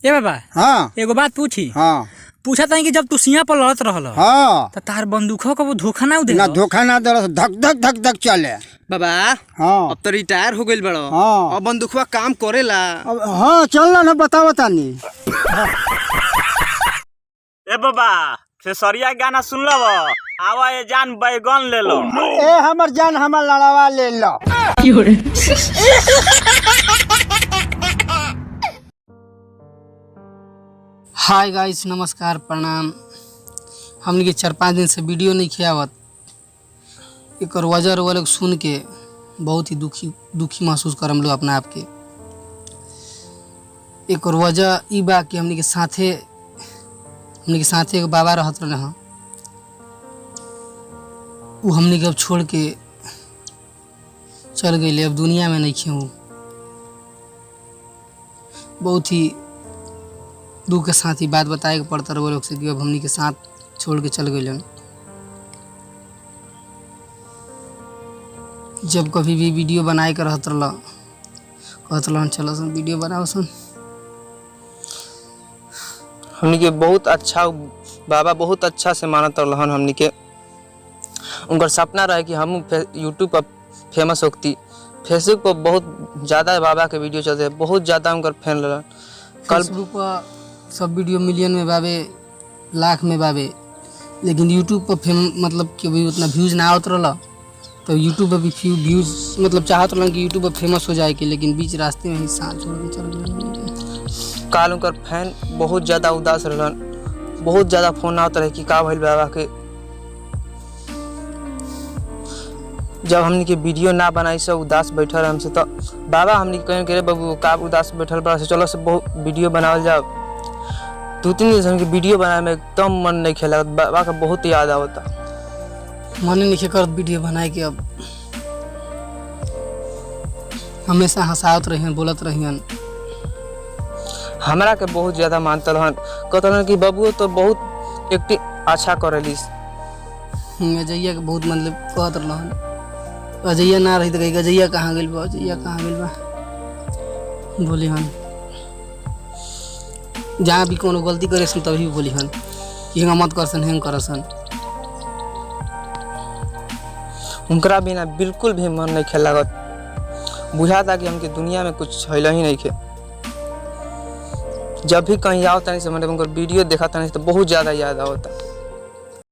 ए बाबा हाँ एगो बात पूछी। हाँ पूछा था कि जब तू सिया पर लड़त रहल हाँ तो तार बंदूकों का वो धोखा ना दे ना धोखा ना दे, धक धक धक धक चले। बाबा हाँ अब तो रिटायर हो गइल बड़ो। हाँ अब बंदूकवा काम करेला। अब हाँ चलना ना, बताओ तानी। ए बाबा खेसरिया गाना सुन लो, आवा ये जान बैगन ले लो। ए हमर जान हमर लड़ावा ले लो। हाय गाइस, नमस्कार, प्रणाम। हमने के 4-5 दिन से वीडियो नहीं खियावत। एक वजह वो लोग सुन के बहुत ही दुखी महसूस करम लोग अपना आप के। एक वजह ई बा कि हमने के साथे एक बाबा रहत रहे हैं, वो हमने के अब छोड़ के चल गए, अब दुनिया में नहीं खेऊ। बहुत ही दुख के साथ ही बात बताए के पड़ता रहे वो लोग से कि अब हमनी के साथ छोड़ के चल गए। जब कभी भी वीडियो बनाए के रहत रहा कहत रहा चलो सन वीडियो बनाओ सन। हमनी के बहुत अच्छा बाबा बहुत अच्छा से मानत रहन। हमनी के उनका सपना रहे कि हम यूट्यूब पर फेमस होती। फेसबुक पर बहुत ज़्यादा बाबा के वीडियो चलते, बहुत ज़्यादा उनका फैन रहन। फेसबुक पर सब वीडियो मिलियन में बाबे, लाख में बाबे, लेकिन यूट्यूब पर मतलब कि भी उतना व्यूज़ ना आवत रहा। तो यूट्यूब पर भी व्यूज़ मतलब चाहत रहा कि यूट्यूब पर फेमस हो जाए कि, लेकिन बीच रास्ते में ही साथ छोड़ के चल गए। काल उनकर फैन बहुत ज़्यादा उदास रहन, बहुत ज़्यादा फोन आवत रहे कि का भइल बाबा के। जब हमनी के वीडियो ना बनाई से उदास बैठल रहे हमसे, तो बाबा हमनी कहें कि रे बाबू का उदास बैठल बड़ा से, चलो से बहुत वीडियो बनावल जाओ। 2-3 दिन से हमके वीडियो बनाए में एकदम मन नहीं खेला। बाबा का बहुत याद आवता, मन नहीं करत वीडियो बनाए के। अब हमेशा हंसावत रहियन, बोलत रहियन। हमरा के बहुत ज़्यादा मानता रहन, कहता रहन कि बाबू तो बहुत एक्टिंग अच्छा करेलिस। अजैया के बहुत मतलब कहत रहन, अजैया ना रही तो कही अजैया कहाँ गइल बा, अजैया कहाँ गइल बा बोली हन। जहाँ भी कोनो गलती करे सन तभी बोली हन हिंगा मत करसन, हेंग करसन। उनकरा बिना बिल्कुल भी मन नहीं खेल लागत। बुझाता कि हमके दुनिया में कुछ छैल ही नहीं खे। जब भी कहीं आओ तनी से मतलब उनकर वीडियो देखा तनी तो बहुत ज़्यादा याद आवता।